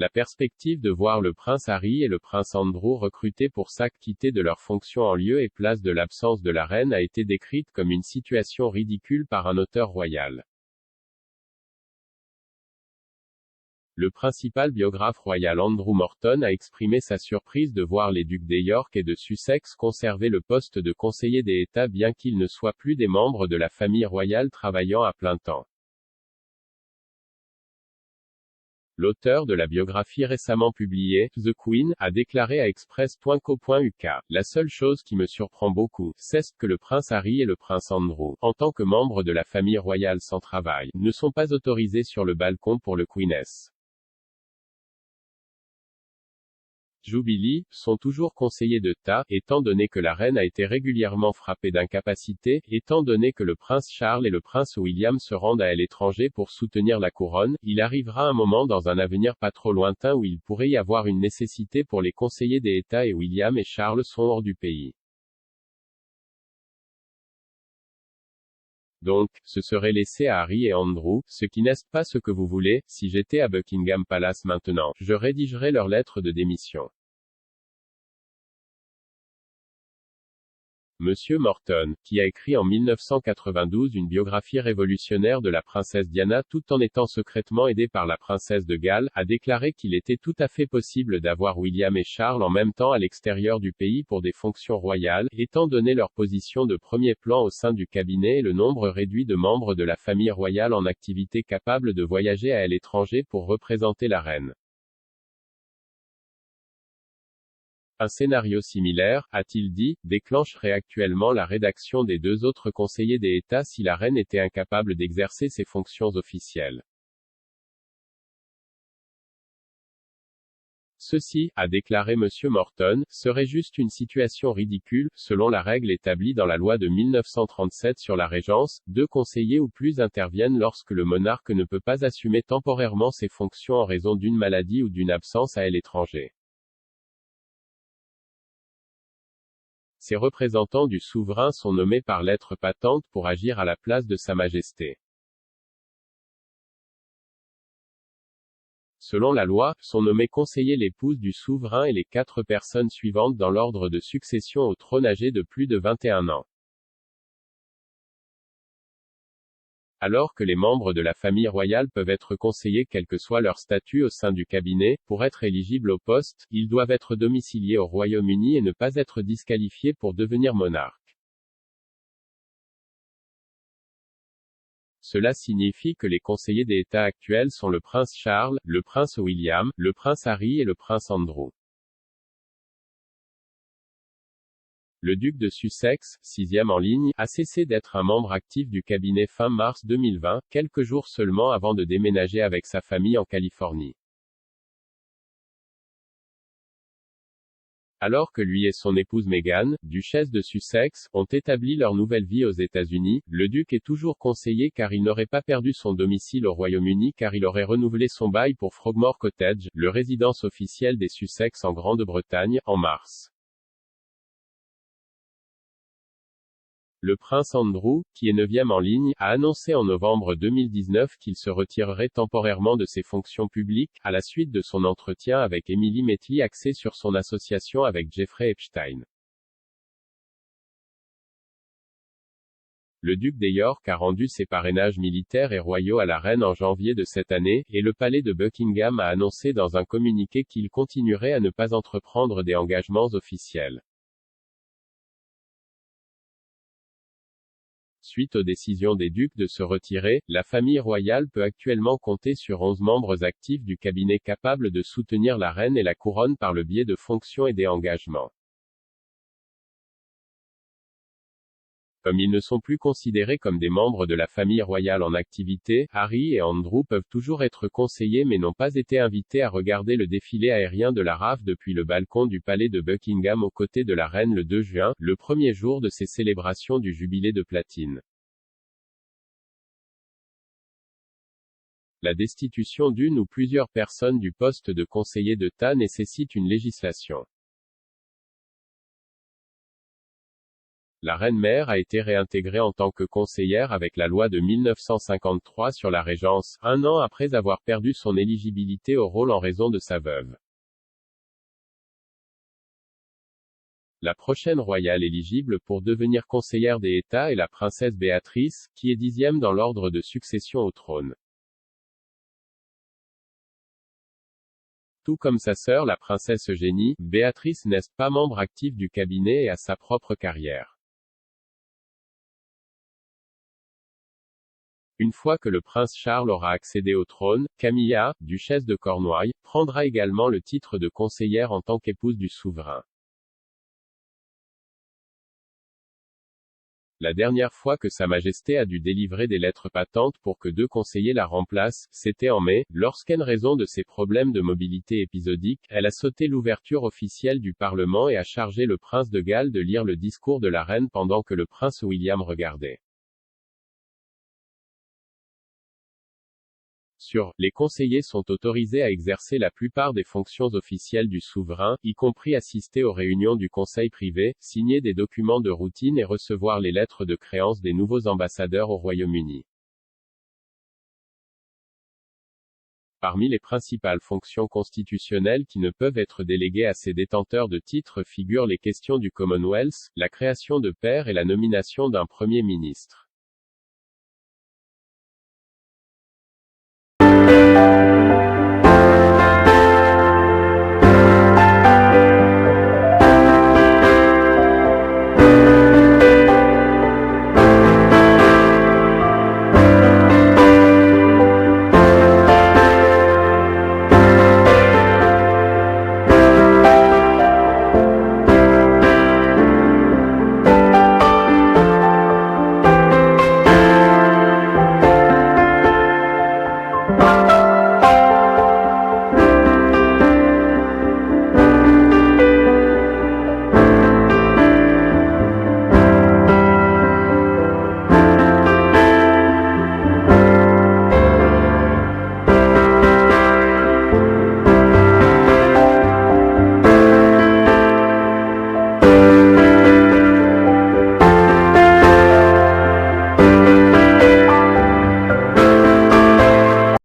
La perspective de voir le prince Harry et le prince Andrew recrutés pour s'acquitter de leurs fonctions en lieu et place de l'absence de la reine a été décrite comme une situation ridicule par un auteur royal. Le principal biographe royal Andrew Morton a exprimé sa surprise de voir les ducs de York et de Sussex conserver le poste de conseiller des États bien qu'ils ne soient plus des membres de la famille royale travaillant à plein temps. L'auteur de la biographie récemment publiée, The Queen, a déclaré à Express.co.uk, « La seule chose qui me surprend beaucoup, c'est que le prince Harry et le prince Andrew, en tant que membres de la famille royale sans travail, ne sont pas autorisés sur le balcon pour le Queen's Jubilee, sont toujours conseillers d'État, étant donné que la reine a été régulièrement frappée d'incapacité, étant donné que le prince Charles et le prince William se rendent à l'étranger pour soutenir la couronne, il arrivera un moment dans un avenir pas trop lointain où il pourrait y avoir une nécessité pour les conseillers des États et William et Charles sont hors du pays. Donc, ce serait laissé à Harry et Andrew, ce qui n'est pas ce que vous voulez. Si j'étais à Buckingham Palace maintenant, je rédigerais leur lettre de démission. Monsieur Morton, qui a écrit en 1992 une biographie révolutionnaire de la princesse Diana tout en étant secrètement aidé par la princesse de Galles, a déclaré qu'il était tout à fait possible d'avoir William et Charles en même temps à l'extérieur du pays pour des fonctions royales, étant donné leur position de premier plan au sein du cabinet et le nombre réduit de membres de la famille royale en activité capables de voyager à l'étranger pour représenter la reine. Un scénario similaire, a-t-il dit, déclencherait actuellement la rédaction des deux autres conseillers des États si la reine était incapable d'exercer ses fonctions officielles. Ceci, a déclaré M. Morton, serait juste une situation ridicule, selon la règle établie dans la loi de 1937 sur la régence, 2 conseillers ou plus interviennent lorsque le monarque ne peut pas assumer temporairement ses fonctions en raison d'une maladie ou d'une absence à l'étranger. Ces représentants du souverain sont nommés par lettre patente pour agir à la place de Sa Majesté. Selon la loi, sont nommés conseillers l'épouse du souverain et les 4 personnes suivantes dans l'ordre de succession au trône âgées de plus de 21 ans. Alors que les membres de la famille royale peuvent être conseillers quel que soit leur statut au sein du cabinet, pour être éligibles au poste, ils doivent être domiciliés au Royaume-Uni et ne pas être disqualifiés pour devenir monarque. Cela signifie que les conseillers des États actuels sont le prince Charles, le prince William, le prince Harry et le prince Andrew. Le duc de Sussex, 6e en ligne, a cessé d'être un membre actif du cabinet fin mars 2020, quelques jours seulement avant de déménager avec sa famille en Californie. Alors que lui et son épouse Meghan, duchesse de Sussex, ont établi leur nouvelle vie aux États-Unis, le duc est toujours conseiller car il n'aurait pas perdu son domicile au Royaume-Uni car il aurait renouvelé son bail pour Frogmore Cottage, le résidence officielle des Sussex en Grande-Bretagne, en mars. Le prince Andrew, qui est 9e en ligne, a annoncé en novembre 2019 qu'il se retirerait temporairement de ses fonctions publiques, à la suite de son entretien avec Emily Maitli axé sur son association avec Jeffrey Epstein. Le duc de York a rendu ses parrainages militaires et royaux à la reine en janvier de cette année, et le palais de Buckingham a annoncé dans un communiqué qu'il continuerait à ne pas entreprendre des engagements officiels. Suite aux décisions des ducs de se retirer, la famille royale peut actuellement compter sur 11 membres actifs du cabinet capables de soutenir la reine et la couronne par le biais de fonctions et des engagements. Comme ils ne sont plus considérés comme des membres de la famille royale en activité, Harry et Andrew peuvent toujours être conseillers mais n'ont pas été invités à regarder le défilé aérien de la RAF depuis le balcon du palais de Buckingham aux côtés de la reine le 2 juin, le premier jour de ces célébrations du jubilé de platine. La destitution d'une ou plusieurs personnes du poste de conseiller d'État nécessite une législation. La reine-mère a été réintégrée en tant que conseillère avec la loi de 1953 sur la régence, un an après avoir perdu son éligibilité au rôle en raison de sa veuve. La prochaine royale éligible pour devenir conseillère des États est la princesse Béatrice, qui est 10e dans l'ordre de succession au trône. Tout comme sa sœur la princesse Eugénie, Béatrice n'est pas membre actif du cabinet et a sa propre carrière. Une fois que le prince Charles aura accédé au trône, Camilla, duchesse de Cornouailles, prendra également le titre de conseillère en tant qu'épouse du souverain. La dernière fois que Sa Majesté a dû délivrer des lettres patentes pour que 2 conseillers la remplacent, c'était en mai, lorsqu'en raison de ses problèmes de mobilité épisodiques, elle a sauté l'ouverture officielle du Parlement et a chargé le prince de Galles de lire le discours de la reine pendant que le prince William regardait. Les conseillers sont autorisés à exercer la plupart des fonctions officielles du souverain, y compris assister aux réunions du conseil privé, signer des documents de routine et recevoir les lettres de créance des nouveaux ambassadeurs au Royaume-Uni. Parmi les principales fonctions constitutionnelles qui ne peuvent être déléguées à ces détenteurs de titres figurent les questions du Commonwealth, la création de pairs et la nomination d'un Premier ministre.